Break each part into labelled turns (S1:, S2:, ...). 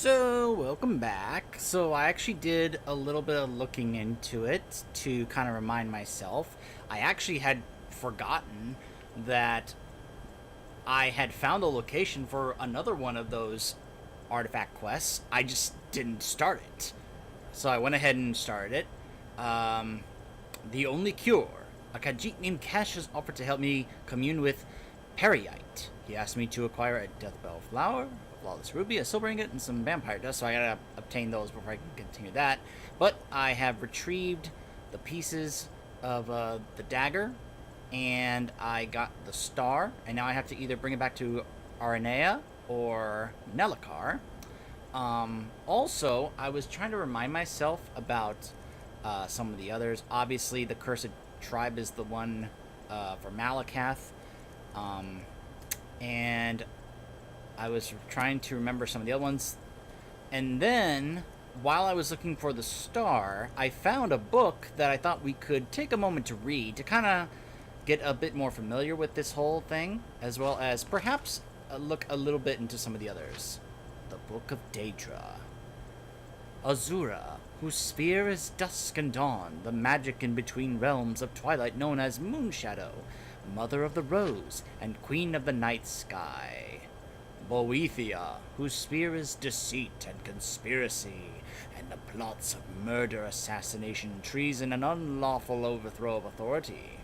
S1: So, welcome back. So, I actually did a little bit of looking into it to kind of remind myself. I actually had forgotten that I had found a location for another one of those artifact quests. I just didn't start it. So, I went ahead and started it. The Only Cure. A Khajiit named Kesh has offered to help me commune with Periite. He asked me to acquire a Deathbell flower, flawless ruby, a silver ingot, and some vampire dust, so I gotta obtain those before I can continue that. But I have retrieved the pieces of the dagger, and I got the star, and now I have to either bring it back to Aranea or Nelacar. Also, I was trying to remind myself about some of the others. Obviously, the Cursed Tribe is the one for Malakath, and I was trying to remember some of the other ones. And then, while I was looking for the star, I found a book that I thought we could take a moment to read to kind of get a bit more familiar with this whole thing, as well as perhaps look a little bit into some of the others. The Book of Daedra. Azura, whose spear is dusk and dawn, the magic in between realms of twilight known as Moonshadow, Mother of the Rose, and Queen of the Night Sky. Boethia, whose spear is deceit and conspiracy, and the plots of murder, assassination, treason, and unlawful overthrow of authority.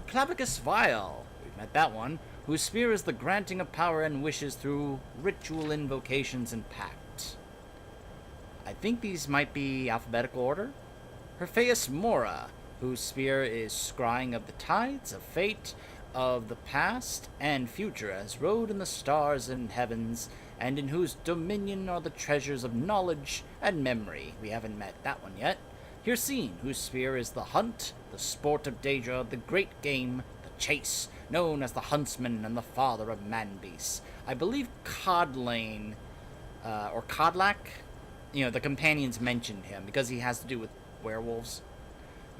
S1: Clavicus Vile, we've met that one, whose spear is the granting of power and wishes through ritual invocations and pact. I think these might be alphabetical order. Herpheus Mora, whose spear is scrying of the tides of fate, of the past and future as rode in the stars and heavens, and in whose dominion are the treasures of knowledge and memory. We haven't met that one yet. Hircine, whose spear is the hunt, the sport of Daedra, the great game, the chase, known as the huntsman and the father of man-beasts. I believe Codlane, or Codlac, the companions mentioned him because he has to do with werewolves.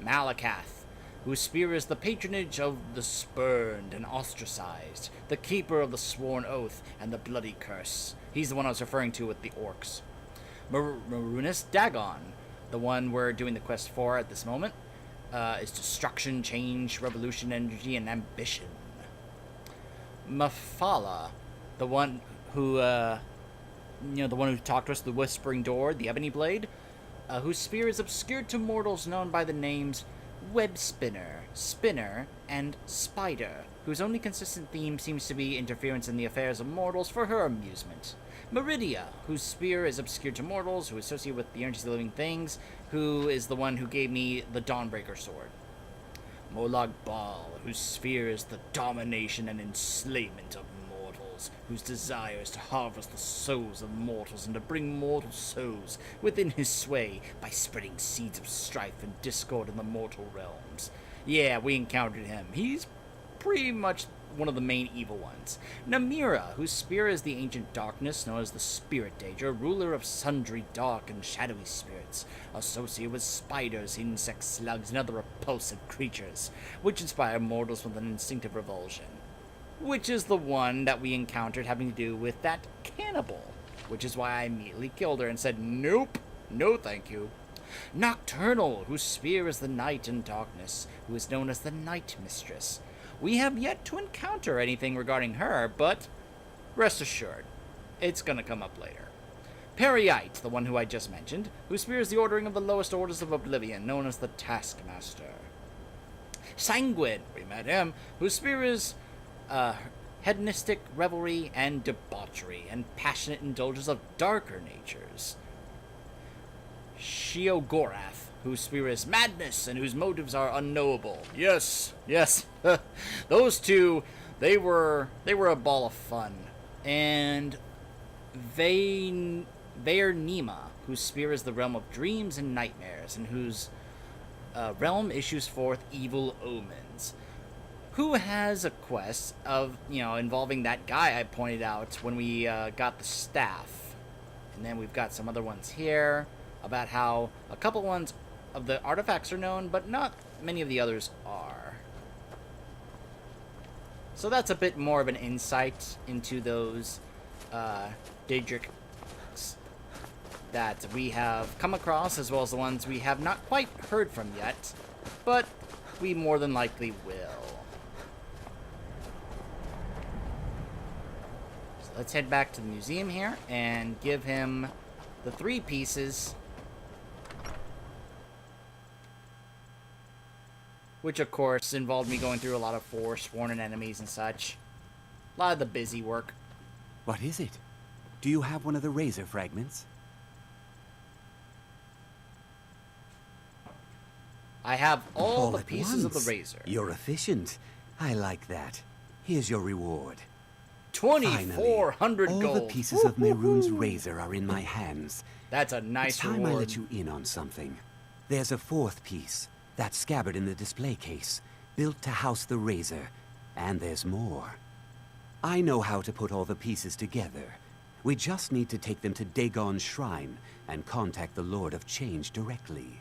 S1: Malakath, whose spear is the patronage of the spurned and ostracized, the keeper of the sworn oath and the bloody curse. He's the one I was referring to with the orcs. Marunus Dagon, the one we're doing the quest for at this moment, is destruction, change, revolution, energy, and ambition. Mafala, the one who, the one who talked to us, the Whispering Door, the Ebony Blade, whose spear is obscured to mortals known by the names Web Spinner, Spinner, and Spider, whose only consistent theme seems to be interference in the affairs of mortals for her amusement. Meridia, whose spear is obscured to mortals, who is associated with the energies of living things, who is the one who gave me the Dawnbreaker sword. Molag Bal, whose spear is the domination and enslavement of mortals, whose desire is to harvest the souls of mortals and to bring mortal souls within his sway by spreading seeds of strife and discord in the mortal realms. Yeah, we encountered him. He's pretty much one of the main evil ones. Namira, whose spear is the ancient darkness known as the Spirit Daedra, ruler of sundry dark and shadowy spirits, associated with spiders, insects, slugs, and other repulsive creatures, which inspire mortals with an instinctive revulsion. Which is the one that we encountered having to do with that cannibal, which is why I immediately killed her and said, nope, no thank you. Nocturnal, whose spear is the night and darkness, who is known as the Night Mistress. We have yet to encounter anything regarding her, but rest assured, it's gonna come up later. Periite, the one who I just mentioned, whose spear is the ordering of the lowest orders of oblivion, known as the Taskmaster. Sanguine, we met him, whose spear is hedonistic revelry and debauchery, and passionate indulgence of darker natures. Sheogorath, whose spear is madness and whose motives are unknowable. Yes, those two, they were a ball of fun. And Vaernima, whose spear is the realm of dreams and nightmares, and whose realm issues forth evil omens. Who has a quest of, involving that guy I pointed out when we got the staff. And then we've got some other ones here about how a couple ones of the artifacts are known, but not many of the others are. So that's a bit more of an insight into those Daedric that we have come across, as well as the ones we have not quite heard from yet, but we more than likely will. So let's head back to the museum here and give him the 3 pieces, which of course involved me going through a lot of Forsworn enemies and such. A lot of the busy work.
S2: What is it? Do you have one of the razor fragments?
S1: I have all the
S2: at
S1: pieces of
S2: once.
S1: the razor.
S2: You're efficient. I like that. Here's your reward.
S1: 2,400
S2: Finally,
S1: gold.
S2: all the pieces of Mehrunes' razor are in my hands.
S1: That's a nice
S2: It's time
S1: reward.
S2: I let you in on something. There's a 4th piece, that scabbard in the display case, built to house the razor. And there's more. I know how to put all the pieces together. We just need to take them to Dagon's shrine and contact the Lord of Change directly.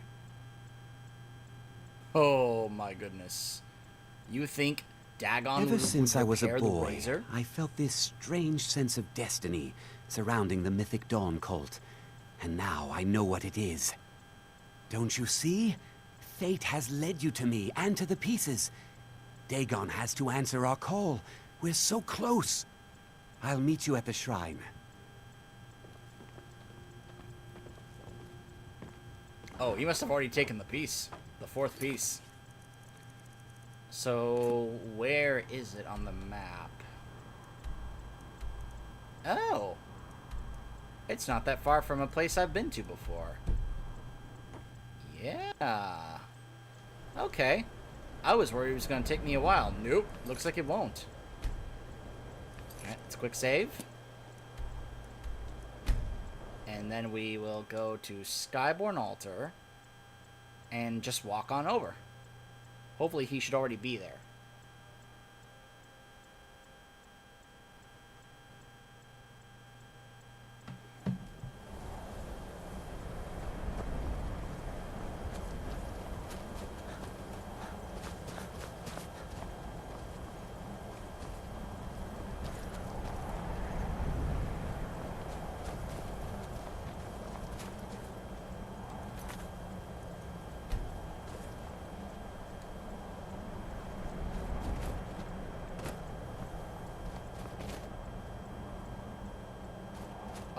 S1: Oh my goodness. You think Dagon
S2: Ever
S1: would
S2: since I was a
S1: repair the
S2: boy,
S1: razor?
S2: I felt this strange sense of destiny surrounding the Mythic Dawn cult. And now I know what it is. Don't you see? Fate has led you to me and to the pieces. Dagon has to answer our call. We're so close. I'll meet you at the shrine.
S1: Oh, he must have already taken the piece. The 4th piece. So, where is it on the map? Oh. It's not that far from a place I've been to before. Yeah. Okay. I was worried it was going to take me a while. Nope. Looks like it won't. Alright, let's quick save. And then we will go to Skyborn Altar and just walk on over. Hopefully he should already be there.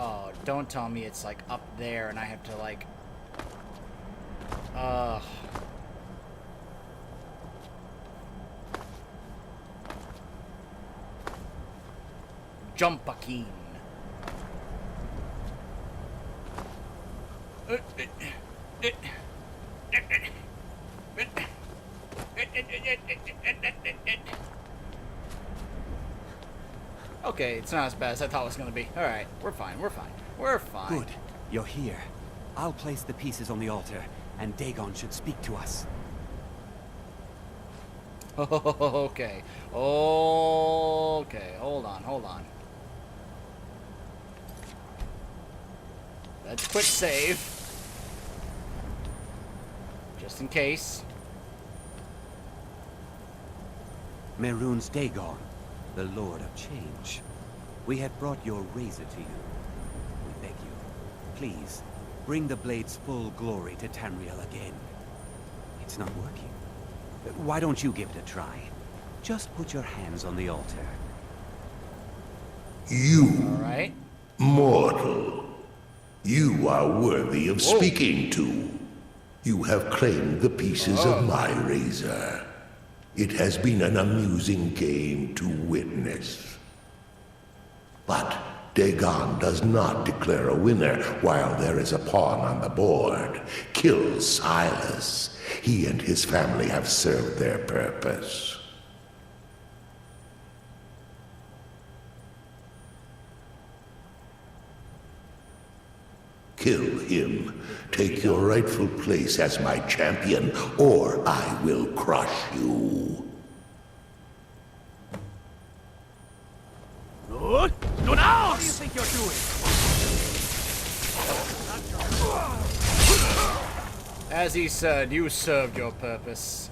S1: Oh, don't tell me it's like up there and I have to like... Jump a keen. Okay, it's not as bad as I thought it was going to be. Alright, we're fine, we're fine. We're fine.
S2: Good. You're here. I'll place the pieces on the altar, and Dagon should speak to us.
S1: Okay. Okay, hold on, hold on. Let's quick save. Just in case.
S2: Mehrunes Dagon, the Lord of Change. We had brought your razor to you. We beg you, please, bring the blade's full glory to Tamriel again. It's not working. Why don't you give it a try? Just put your hands on the altar.
S3: You,
S1: Alright.
S3: mortal, you are worthy of speaking to. You have claimed the pieces of my razor. It has been an amusing game to witness. But Dagon does not declare a winner while there is a pawn on the board. Kill Silas. He and his family have served their purpose. Kill him. Take your rightful place as my champion, or I will crush you.
S2: What do you think you're doing?
S1: As he said, you served your purpose.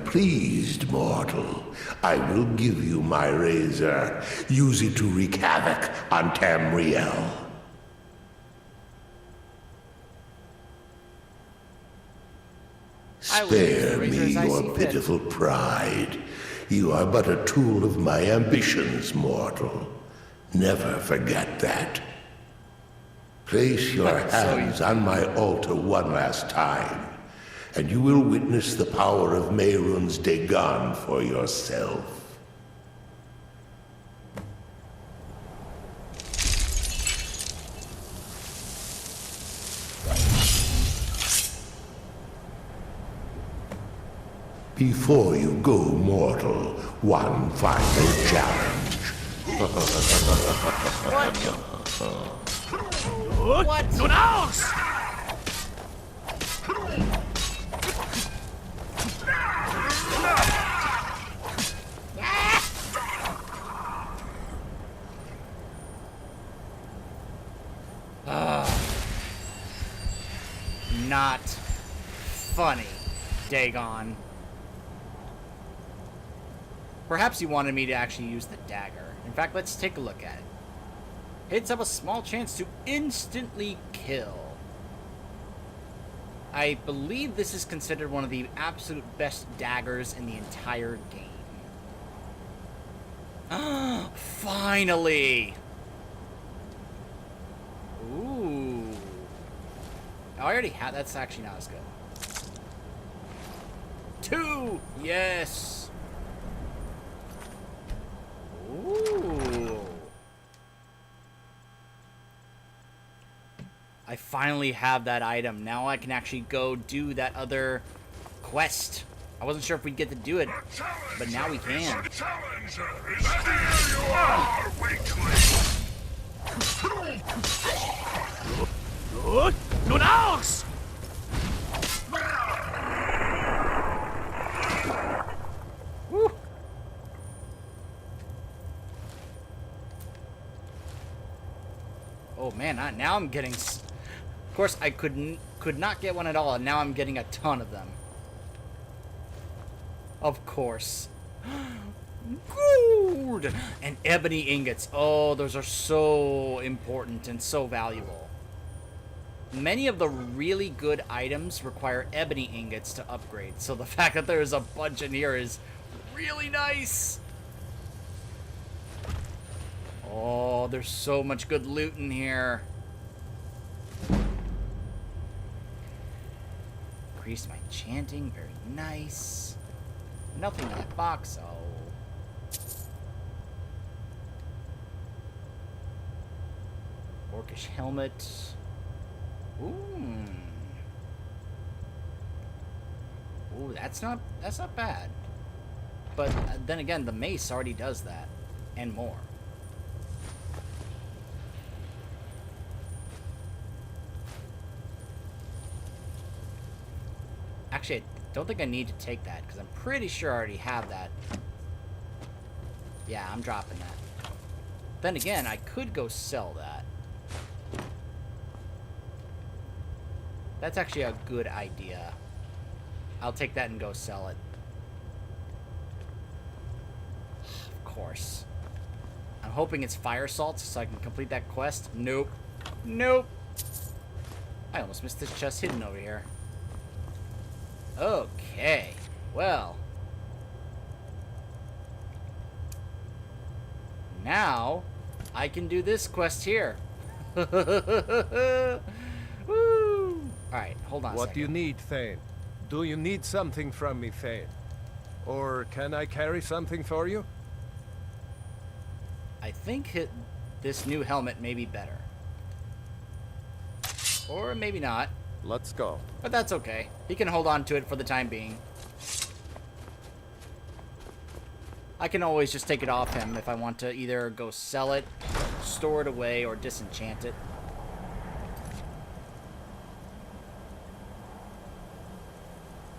S3: pleased, mortal. I will give you my razor. Use it to wreak havoc on Tamriel.
S1: I will use the
S3: Spare
S1: razor
S3: me
S1: as I
S3: your
S1: see fit.
S3: pitiful pride. You are but a tool of my ambitions, mortal. Never forget that. Place your
S1: That's so
S3: hands on my altar one last time, and you will witness the power of Mehrunes Dagon for yourself. Before you go, mortal, one final challenge.
S1: What?
S4: Nun aus!
S1: Not funny, Dagon. Perhaps you wanted me to actually use the dagger. In fact, let's take a look at it. Hits have a small chance to instantly kill. I believe this is considered one of the absolute best daggers in the entire game. Finally! Ooh. Oh, I already had. That's actually not as good. 2! Yes! Ooh. I finally have that item. Now I can actually go do that other quest. I wasn't sure if we'd get to do it, but now we can.
S4: The challenger is here you are, weakling! Nun aus!
S1: Woo. Oh man, now I'm getting... Of course, I could not get one at all, and now I'm getting a ton of them. Of course. Gold! And ebony ingots. Oh, those are so important and so valuable. Many of the really good items require ebony ingots to upgrade, so the fact that there's a bunch in here is really nice. Oh, there's so much good loot in here. Increased my chanting, very nice. Nothing in that box, oh. Orcish helmet. Ooh. Ooh, that's not bad. But then again, the mace already does that, and more. Actually, I don't think I need to take that, because I'm pretty sure I already have that. Yeah, I'm dropping that. Then again, I could go sell that. That's actually a good idea. I'll take that and go sell it. Of course. I'm hoping it's fire salts so I can complete that quest. Nope. Nope. I almost missed this chest hidden over here. Okay. Well. Now, I can do this quest here. Woo! Alright, hold on a
S5: What
S1: second.
S5: do you need, Thane? Do you need something from me, Thane? Or can I carry something for you?
S1: I think this new helmet may be better. Or maybe not.
S5: Let's go.
S1: But that's okay. He can hold on to it for the time being. I can always just take it off him if I want to either go sell it, store it away, or disenchant it.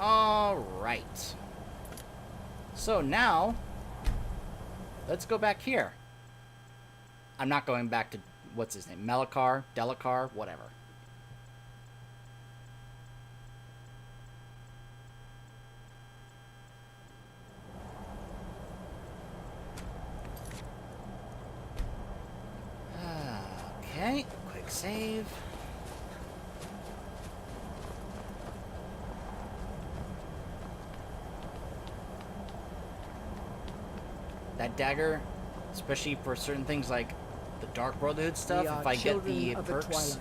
S1: Alright. So now, let's go back here. I'm not going back to, what's his name? Delacar, whatever. Okay, quick save. That dagger, especially for certain things like the Dark Brotherhood stuff,
S6: We are
S1: if I get
S6: children
S1: the
S6: of
S1: perks
S6: Twilight,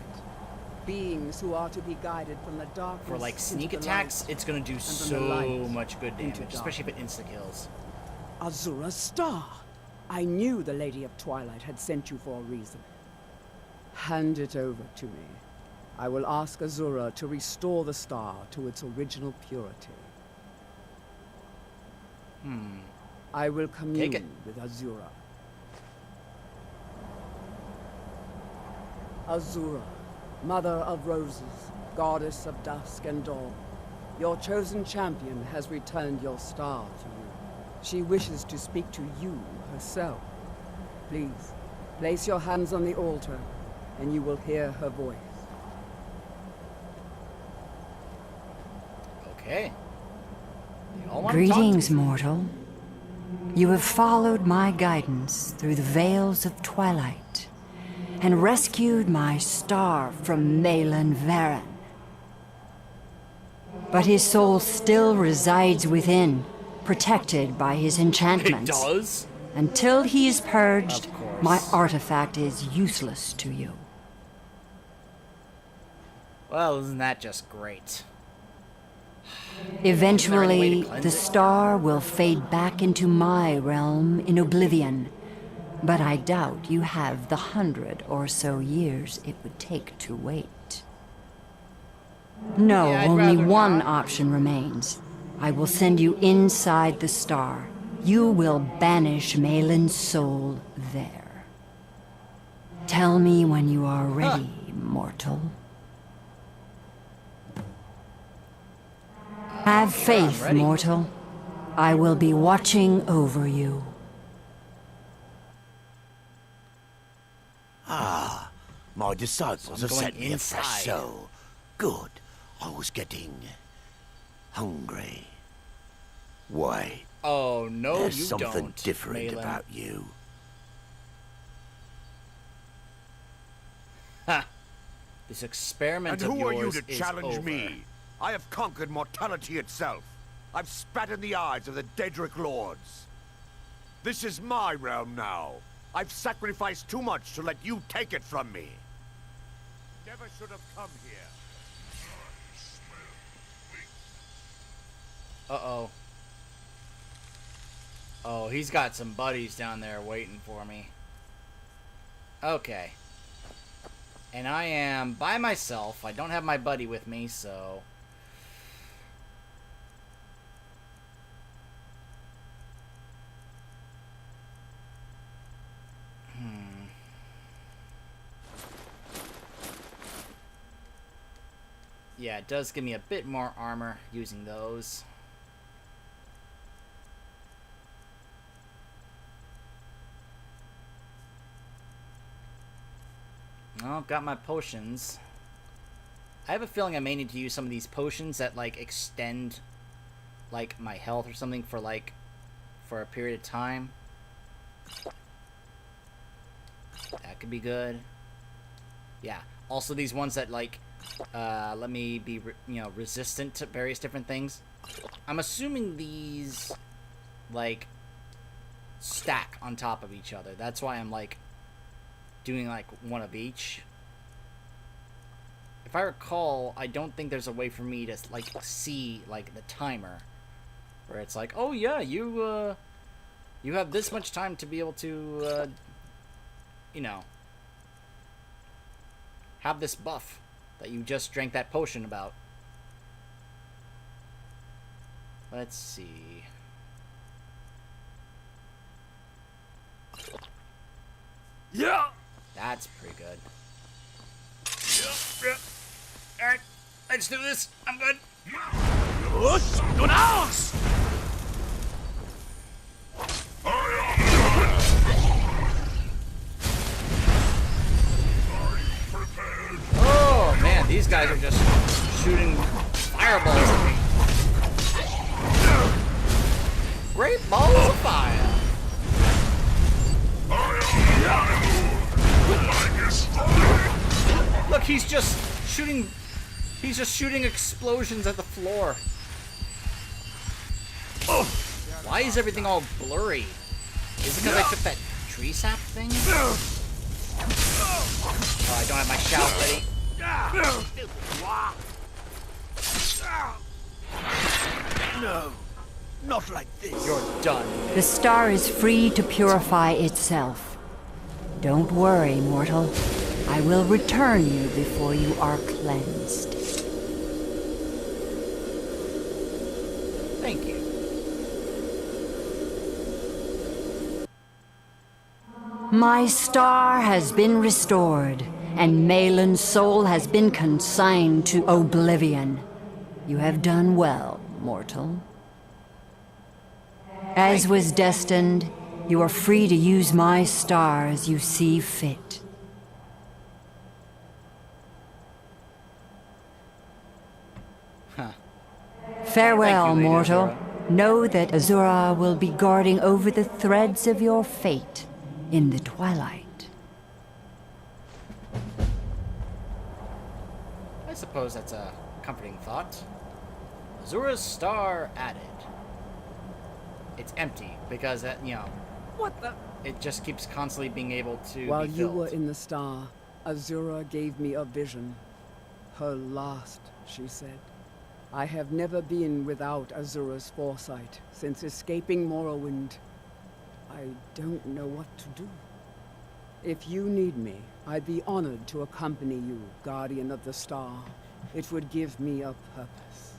S6: beings who are to be guided from the darkness
S1: for like sneak
S6: into the
S1: attacks,
S6: light,
S1: it's gonna do
S6: and from the
S1: so
S6: light
S1: much good
S6: into
S1: damage, especially if it insta-kills.
S6: Azura's star. I knew the Lady of Twilight had sent you for a reason. Hand it over to me. I will ask Azura to restore the star to its original purity. I will commune
S1: it.
S6: with Azura. Azura, Mother of Roses, Goddess of Dusk and Dawn, your chosen champion has returned your star to you. She wishes to speak to you herself. Please, place your hands on the altar, and you will hear her voice.
S1: Okay. They all want to talk to
S7: Greetings,
S1: me.
S7: mortal. You have followed my guidance through the veils of twilight and rescued my star from Malin Varen. But his soul still resides within, protected by his
S1: It
S7: enchantments.
S1: does?
S7: Until he is purged,
S1: Of course.
S7: my artifact is useless to you.
S1: Well, isn't that just great?
S7: Eventually,
S1: cleanse
S7: the
S1: it?
S7: star will fade back into my realm in oblivion. But I doubt you have the 100 or so years it would take to wait. No,
S1: Yeah, I'd
S7: only
S1: rather
S7: one
S1: not.
S7: option remains. I will send you inside the star. You will banish Malin's soul there. Tell me when you are ready, mortal. Have faith,
S1: ready.
S7: mortal. I will be watching over you.
S8: My disciples have
S1: going
S8: sent me a fresh
S1: inside.
S8: soul. Good. I was getting hungry. Wait,
S1: Oh, no,
S8: there's
S1: you
S8: something
S1: don't,
S8: different
S1: Malin.
S8: about you.
S1: Ha! This experiment
S3: And
S1: of
S3: who are you
S1: yours
S3: to
S1: is
S3: challenge
S1: over.
S3: me? I have conquered mortality itself. I've spat in the eyes of the Daedric Lords. This is my realm now. I've sacrificed too much to let you take it from me. Never should have come here.
S1: Uh-oh. Oh, he's got some buddies down there waiting for me. Okay. And I am by myself. I don't have my buddy with me, so... Yeah, it does give me a bit more armor using those. Well, got my potions. I have a feeling I may need to use some of these potions that, like, extend, like, my health or something for, like, for a period of time. That could be good. Yeah. Also, these ones that, like, let me be, resistant to various different things. I'm assuming these, like, stack on top of each other. That's why I'm, like, doing, like, one of each. If I recall, I don't think there's a way for me to, like, see, like, the timer. Where it's like, oh, yeah, you have this much time to be able to, have this buff that you just drank that potion about. Let's see.
S4: Yeah.
S1: That's pretty good. Yeah. Alright, let's do this. I'm good.
S4: Nun aus!
S1: Oh, man, these guys are just shooting fireballs at me. Great balls of fire.
S4: Like a star.
S1: he's just shooting explosions at the floor. Why is everything all blurry? Is it because I took that tree sap thing? Oh, I don't have my shout ready.
S8: No, not like this.
S1: You're done.
S7: The star is free to purify itself. Don't worry, mortal. I will return you before you are cleansed.
S1: Thank you.
S7: My star has been restored, and Malin's soul has been consigned to oblivion. You have done well, mortal. As was destined, you are free to use my star as you see fit.
S1: Huh.
S7: Farewell,
S1: Thank you, Lady
S7: mortal.
S1: Azura.
S7: Know that Azura will be guarding over the threads of your fate in the twilight.
S1: I suppose that's a comforting thought. Azura's star added. It's empty because, you know,
S6: What the?
S1: it just keeps constantly being able to
S6: While
S1: be
S6: you
S1: filled.
S6: were in the star, Azura gave me a vision. Her last, she said. I have never been without Azura's foresight since escaping Morrowind. I don't know what to do. If you need me, I'd be honored to accompany you, Guardian of the Star. It would give me a purpose.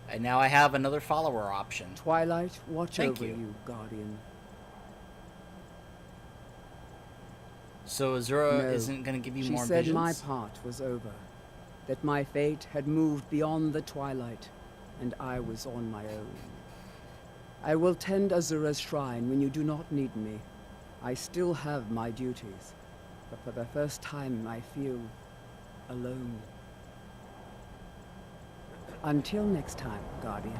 S1: And now I have another follower option.
S6: Twilight, watch
S1: Thank
S6: over
S1: you.
S6: you, Guardian.
S1: So Azura
S6: No,
S1: isn't going to give you
S6: she
S1: more
S6: said
S1: visions?
S6: my part was over. That my fate had moved beyond the twilight, and I was on my own. I will tend Azura's shrine when you do not need me. I still have my duties, but for the first time I feel alone. Until next time, Guardian.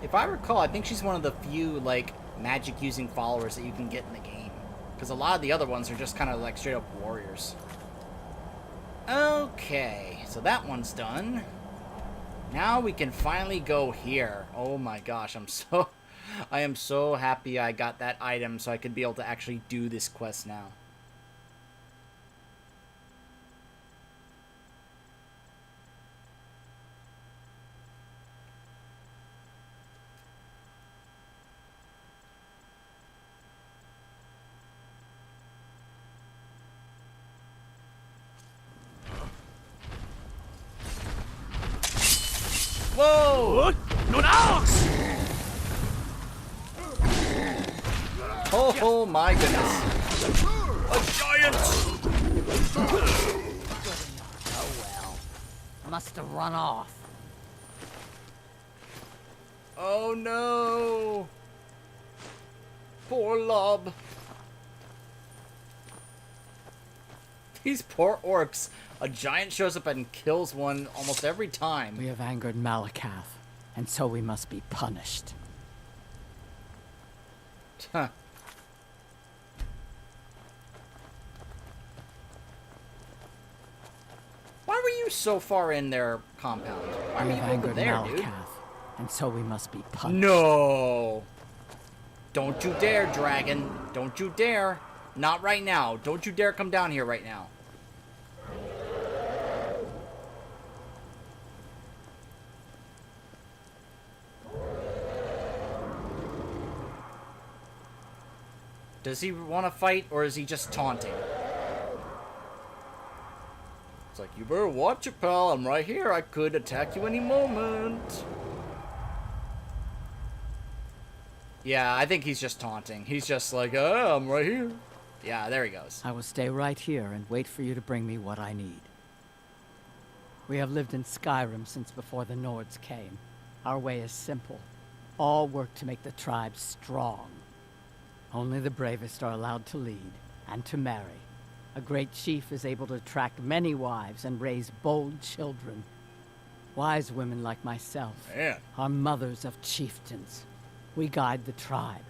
S1: If I recall, I think she's one of the few, like, magic-using followers that you can get in the game. Because a lot of the other ones are just kind of, like, straight-up warriors. Okay, so that one's done. Now we can finally go here. Oh my gosh, I am so happy I got that item so I could be able to actually do this quest now. Whoa! Oh my goodness. A giant!
S9: Oh well. Must have run off.
S1: Oh no! Poor Lob. These poor orcs. A giant shows up and kills one almost every time.
S9: We have angered Malakath, and so we must be punished.
S1: Huh. Why were you so far in their compound? Why
S9: We
S1: were you
S9: have
S1: over
S9: angered
S1: there, dude?
S9: Malakath, and so we must be punished.
S1: No! Don't you dare, dragon. Don't you dare. Not right now. Don't you dare come down here right now. Does he want to fight, or is he just taunting? It's like, you better watch it, pal. I'm right here. I could attack you any moment. Yeah, I think he's just taunting. He's just like, oh, I'm right here. Yeah, there he goes.
S9: I will stay right here and wait for you to bring me what I need. We have lived in Skyrim since before the Nords came. Our way is simple. All work to make the tribe strong. Only the bravest are allowed to lead and to marry. A great chief is able to attract many wives and raise bold children. Wise women like myself
S1: Man.
S9: are mothers of chieftains. We guide the tribe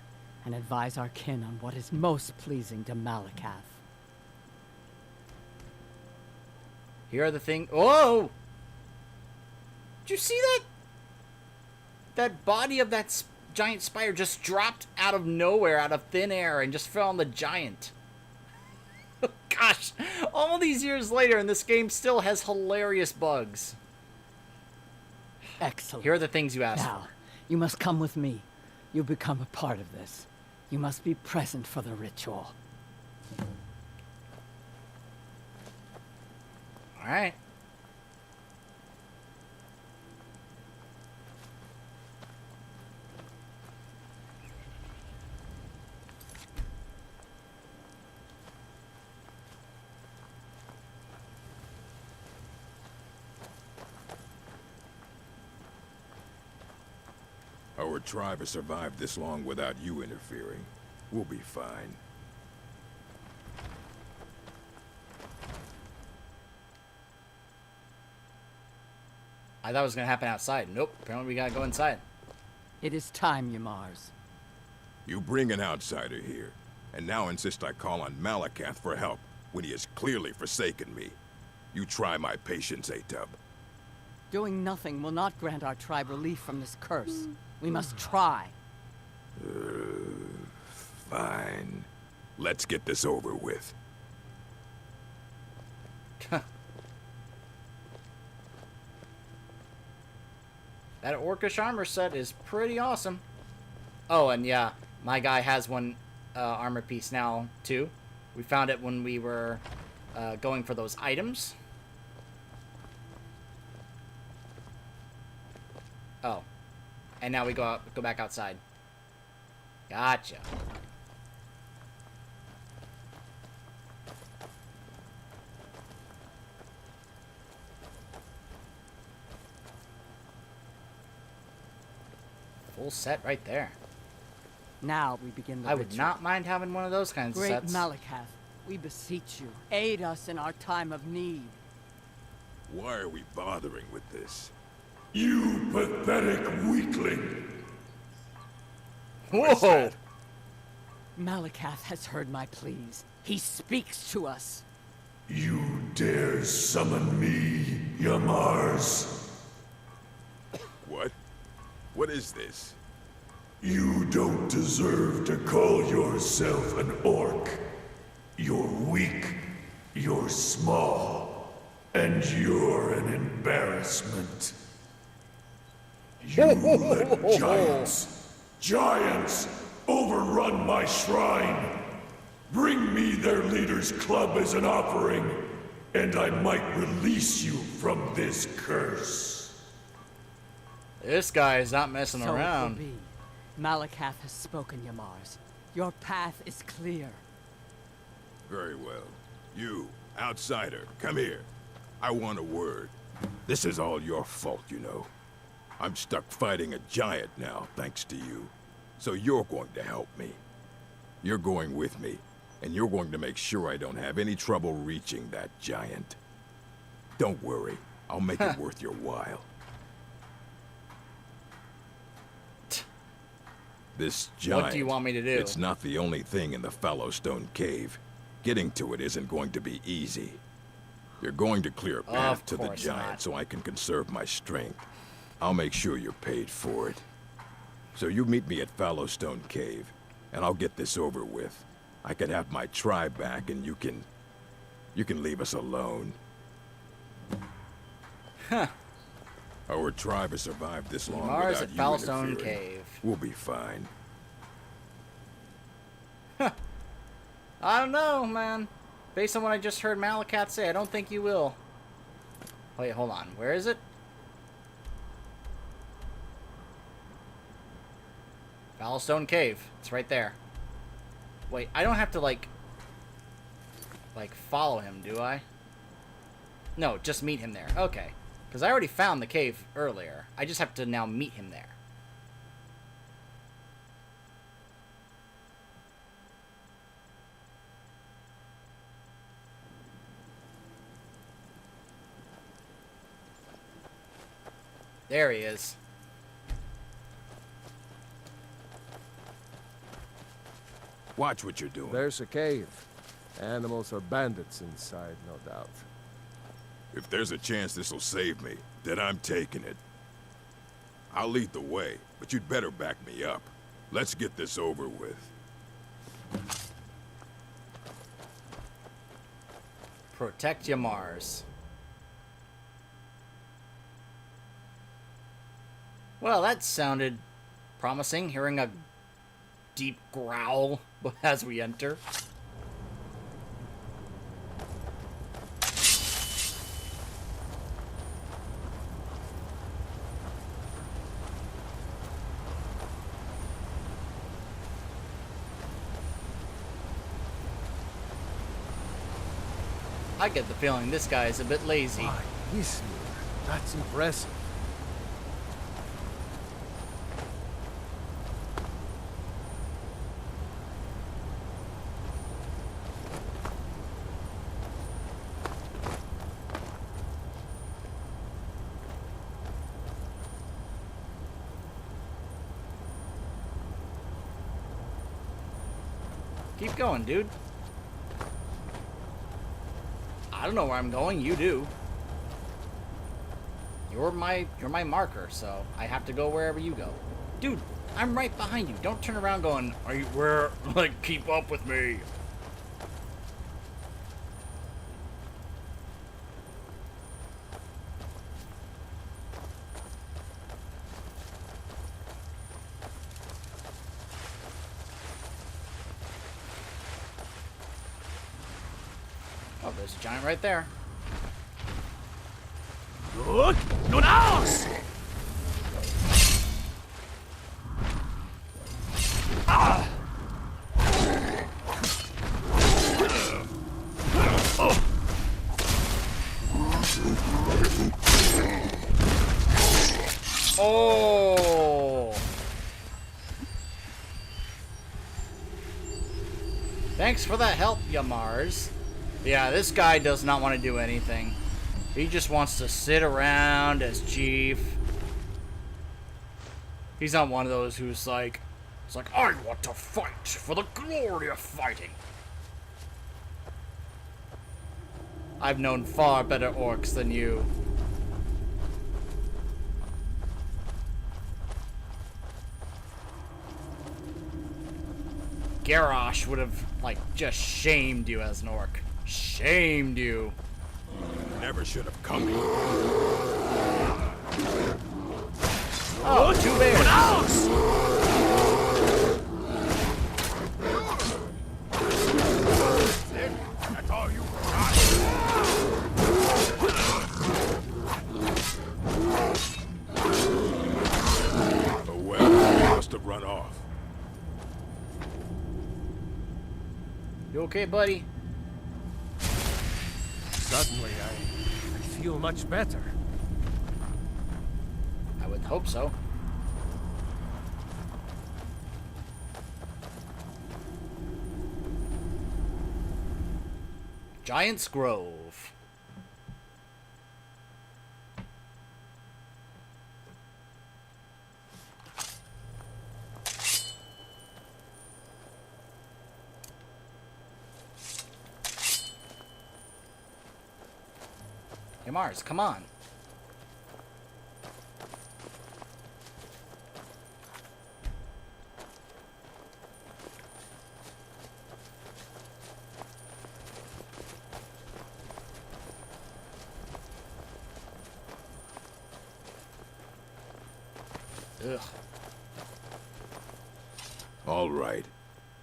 S9: and advise our kin on what is most pleasing to Malakath.
S1: Here are the things. Whoa! Did you see that? That body of that giant spider just dropped out of nowhere, out of thin air, and just fell on the giant. Gosh, all these years later, and this game still has hilarious bugs.
S9: Excellent.
S1: Here are the things you asked
S9: Now,
S1: for.
S9: you must come with me. You become a part of this. You must be present for the ritual.
S1: All right.
S10: Our tribe has survived this long without you interfering. We'll be fine.
S1: I thought it was going to happen outside. Nope. Apparently we got to go inside.
S9: It is time, Ymars.
S10: You bring an outsider here, and now insist I call on Malakath for help when he has clearly forsaken me. You try my patience, Atub.
S9: Doing nothing will not grant our tribe relief from this curse. We must try.
S10: Fine. Let's get this over with.
S1: That orcish armor set is pretty awesome. Oh, and yeah, my guy has one armor piece now, too. We found it when we were going for those items. Oh. And now we go back outside. Gotcha. Full set right there.
S9: Now we begin the
S1: I
S9: ritual.
S1: would not mind having one of those kinds
S9: Great
S1: of sets.
S9: Malakath, we beseech you, aid us in our time of need.
S10: Why are we bothering with this?
S3: You pathetic weakling!
S1: Whoa!
S9: Malakath has heard my pleas. He speaks to us.
S3: You dare summon me, Ymars?
S10: What? What is this?
S3: You don't deserve to call yourself an orc. You're weak, you're small, and you're an embarrassment. You let giants overrun my shrine. Bring me their leader's club as an offering, and I might release you from this curse.
S1: This guy is not messing
S9: So
S1: around.
S9: it will be. Malakath has spoken, Ymars. Your path is clear.
S10: Very well. You, outsider, come here. I want a word. This is all your fault, you know. I'm stuck fighting a giant now, thanks to you. So you're going to help me. You're going with me, and you're going to make sure I don't have any trouble reaching that giant. Don't worry, I'll make it worth your while. This giant,
S1: What do you want me to do?
S10: It's not the only thing in the Fallowstone Cave. Getting to it isn't going to be easy. You're going to clear a path to the giant so I can conserve my strength. I'll make sure you're paid for it. So you meet me at Fallowstone Cave, and I'll get this over with. I can have my tribe back, and you can leave us alone.
S1: Huh.
S10: Our tribe has survived this long
S1: Mars
S10: without
S1: at
S10: you
S1: Fallowstone
S10: interfering.
S1: Cave.
S10: We'll be fine.
S1: I don't know, man. Based on what I just heard Malakath say, I don't think you will. Wait, hold on. Where is it? Fallowstone Cave. It's right there. Wait, I don't have to, like follow him, do I? No, just meet him there. Okay. Because I already found the cave earlier. I just have to now meet him there. There he is.
S10: Watch what you're doing.
S5: There's a cave. Animals or bandits inside, no doubt.
S10: If there's a chance this'll save me, then I'm taking it. I'll lead the way, but you'd better back me up. Let's get this over with.
S1: Protect your Mars. Well, that sounded promising, hearing a deep growl as we enter. I get the feeling this guy is a bit lazy.
S5: My Isnur, that's impressive.
S1: Keep going, dude. I don't know where I'm going, you do. You're my marker, so I have to go wherever you go. Dude, I'm right behind you. Don't turn around going, are you where? Like, keep up with me. Oh, there's a giant right there.
S4: Good. Nun aus! Ah!
S1: Oh! Thanks for the help, ya Mars. Yeah, this guy does not want to do anything. He just wants to sit around as chief. He's not one of those who's like, it's like, I want to fight for the glory of fighting. I've known far better orcs than you. Garrosh would have, like, just shamed you as an orc. Shamed you.
S10: Never should have come here.
S1: Oh, two bears.
S10: That's all you got. Oh well, he must have run off.
S1: You okay, buddy?
S5: Suddenly, I feel much better.
S1: I would hope so. Giant's Grove. Hey, Mars, come on. Ugh.
S10: All right.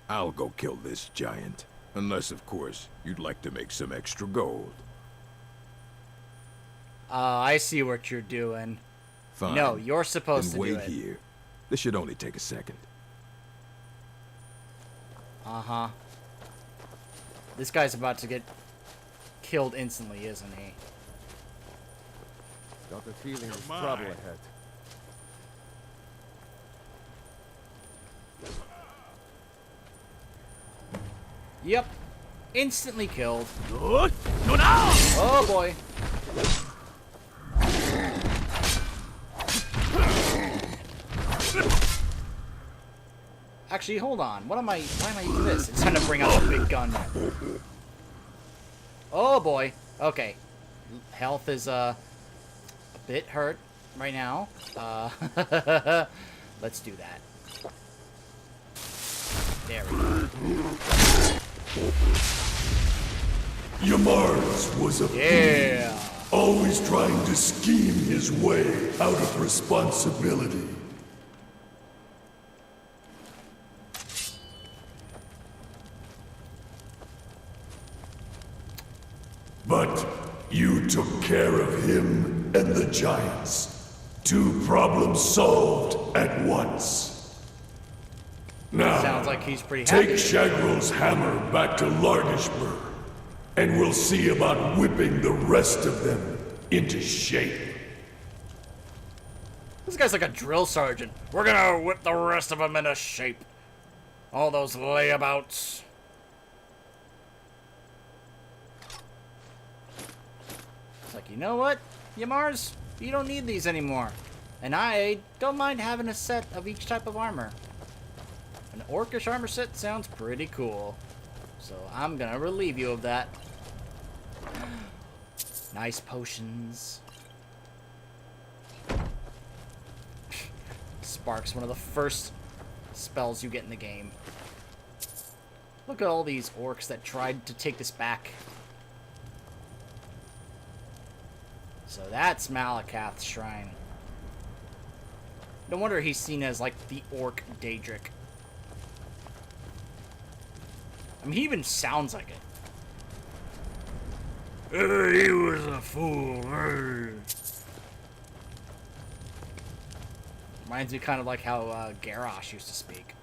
S10: I'll go kill this giant. Unless, of course, you'd like to make some extra gold.
S1: I see what you're doing.
S10: Fine.
S1: No, you're supposed
S10: Then
S1: to do
S10: wait
S1: it.
S10: here. This should only take a second.
S1: Uh-huh. This guy's about to get killed instantly, isn't he?
S5: Got the feeling there's
S10: Come on.
S5: trouble ahead.
S1: Yep. Instantly killed.
S4: Good. Nun aus!
S1: Oh boy. Actually, hold on. Why am I using this? It's time to bring out the big gun. Oh boy. Okay. Health is a bit hurt right now. Let's do that. There we go.
S3: Yamars was a
S1: Yeah.
S3: thief, always trying to scheme his way out of responsibility. But you took care of him and the giants. 2 problems solved at once. Now,
S1: Sounds like he's pretty
S3: take
S1: happy.
S3: Shagrel's hammer back to Largishburg, and we'll see about whipping the rest of them into shape.
S1: This guy's like a drill sergeant. We're gonna whip the rest of them into shape. All those layabouts. It's like, you know what, Yamars? You don't need these anymore. And I don't mind having a set of each type of armor. An orcish armor set sounds pretty cool. So I'm gonna relieve you of that. Nice potions. Spark's one of the first spells you get in the game. Look at all these orcs that tried to take this back. So that's Malakath's shrine. No wonder he's seen as like the orc Daedric. I mean, he even sounds like it. He was a fool. Reminds me kind of like how Garrosh used to speak.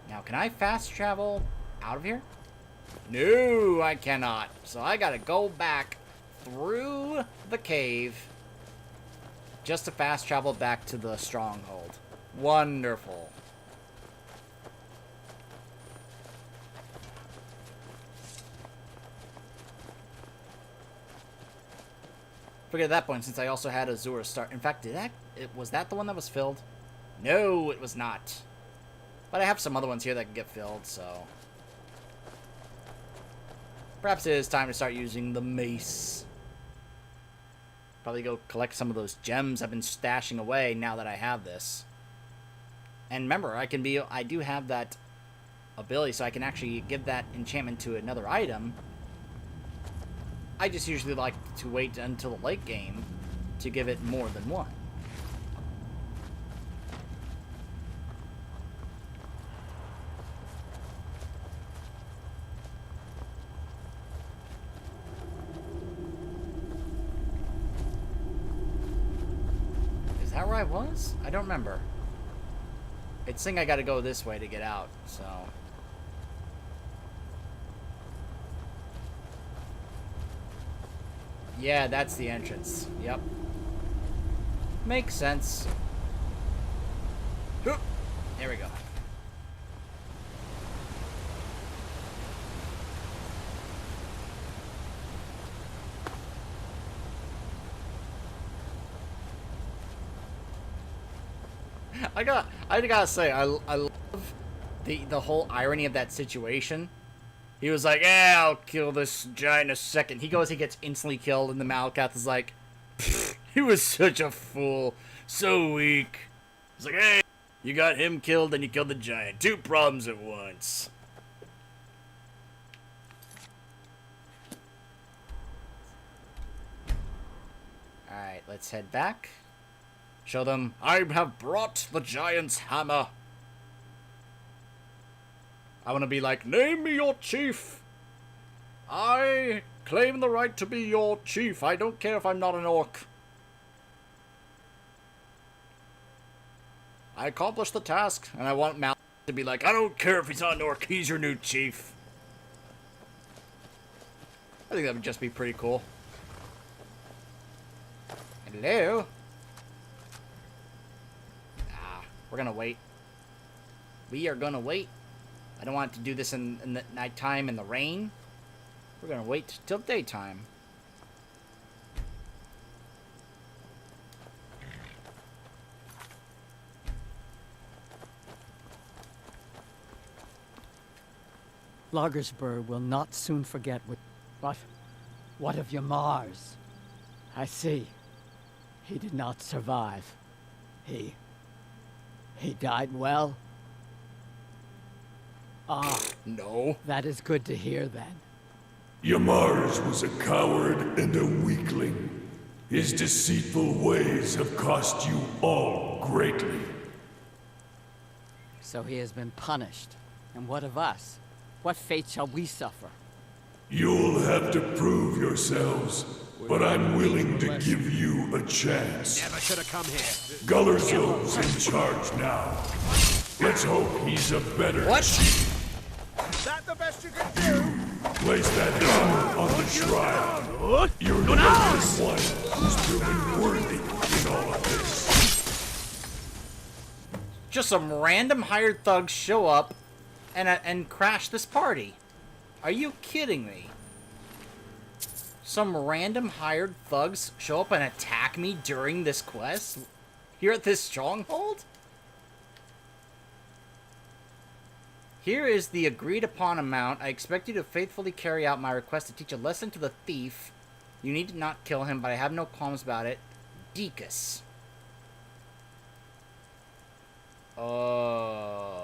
S1: Now, can I fast travel out of here? No, I cannot. So I gotta go back through the cave just to fast travel back to the stronghold. Wonderful. Forget at that point, since I also had Azura start. In fact, was that the one that was filled? No, it was not. But I have some other ones here that can get filled, so perhaps it is time to start using the mace. Probably go collect some of those gems I've been stashing away now that I have this. And remember, I do have that ability, so I can actually give that enchantment to another item. I just usually like to wait until the late game to give it more than one. Is that where I was? I don't remember. It's saying I gotta go this way to get out, so... Yeah, that's the entrance. Yep. Makes sense. Oop. There we go. I gotta say, I love the whole irony of that situation. He was like, yeah, I'll kill this giant in a second. He goes, he gets instantly killed, and the Malakath is like, he was such a fool. So weak. He's like, hey, you got him killed, and you killed the giant. 2 problems at once. Alright, let's head back. Show them, I have brought the giant's hammer. I want to be like, name me your chief. I claim the right to be your chief. I don't care if I'm not an orc. I accomplished the task, and I want Mal to be like, I don't care if he's not an orc, he's your new chief. I think that would just be pretty cool. Hello? We're gonna wait. We are gonna wait. I don't want to do this in the nighttime in the rain. We're gonna wait till daytime.
S9: Lagersburg will not soon forget what... What of your Mars? I see. He did not survive. He died well? Ah,
S1: No.
S9: that is good to hear then.
S3: Yamars was a coward and a weakling. His deceitful ways have cost you all greatly.
S9: So he has been punished. And what of us? What fate shall we suffer?
S3: You'll have to prove yourselves, but I'm willing to give you a chance.
S8: Never should have come here.
S3: Gullerzo's in charge now. Let's hope he's a better chief.
S8: Is that the best you can do?
S3: Place that hammer on the shrine. You're the only one who's proven worthy in all of this.
S1: Just some random hired thugs show up and crash this party. Are you kidding me? Some random hired thugs show up and attack me during this quest? Here at this stronghold? Here is the agreed upon amount. I expect you to faithfully carry out my request to teach a lesson to the thief. You need to not kill him, but I have no qualms about it. Deacus. Oh.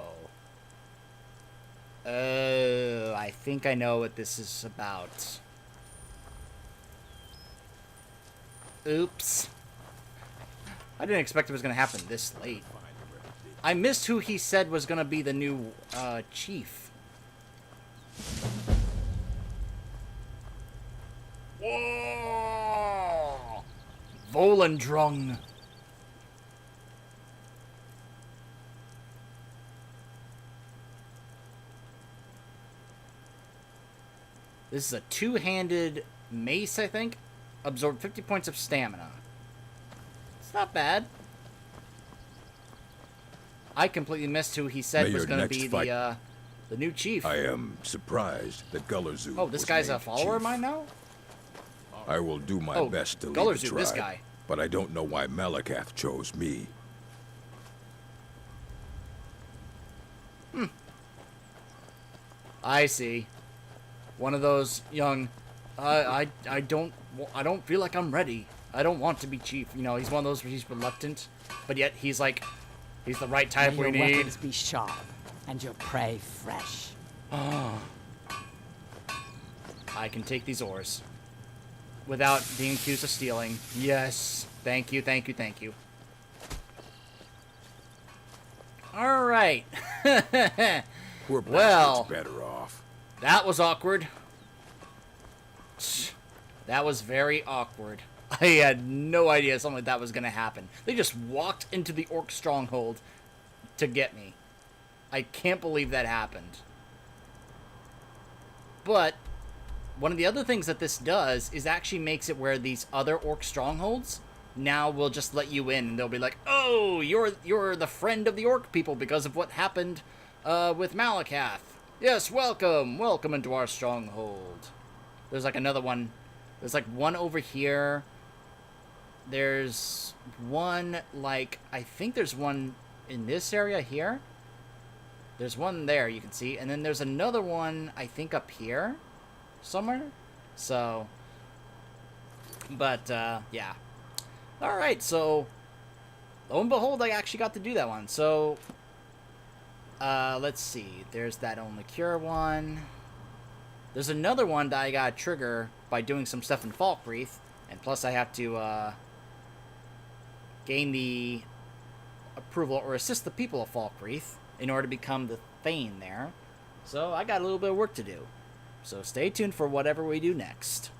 S1: Oh, I think I know what this is about. Oops. I didn't expect it was going to happen this late. I missed who he said was going to be the new, chief. Whoa! Volendrung. This is a two-handed mace, I think. Absorb 50 points of stamina. It's not bad. I completely missed who he said was going to be the new chief.
S10: I am surprised that Gullerzu.
S1: Oh, this guy's a follower of mine now?
S10: I will do my best to lead the
S1: Gullerzu,
S10: tribe,
S1: this guy.
S10: but I don't know why Malakath chose me.
S1: I see. One of those young, I don't feel like I'm ready. I don't want to be chief. You know, he's one of those where he's reluctant, but yet he's like, he's the right type we
S9: May your
S1: need.
S9: weapons be sharp and your prey fresh.
S1: Oh. I can take these ores without being accused of stealing. Yes. Thank you, thank you, thank you. All right.
S10: Poor
S1: Well,
S10: bastard's better off.
S1: that was awkward. That was very awkward. I had no idea something like that was going to happen. They just walked into the orc stronghold to get me. I can't believe that happened. But one of the other things that this does is actually makes it where these other orc strongholds now will just let you in, and they'll be like, "Oh, you're the friend of the orc people because of what happened with Malakath. Yes, welcome into our stronghold." There's like another one. There's like one over here. There's one, like, I think there's one in this area here. There's one there, you can see. And then there's another one, I think, up here somewhere. So, but, yeah. Alright, so, lo and behold, I actually got to do that one. So, let's see. There's that only cure one. There's another one that I gotta trigger by doing some stuff in Falkreath. And plus I have to, gain the approval or assist the people of Falkreath in order to become the Thane there. So I got a little bit of work to do. So stay tuned for whatever we do next.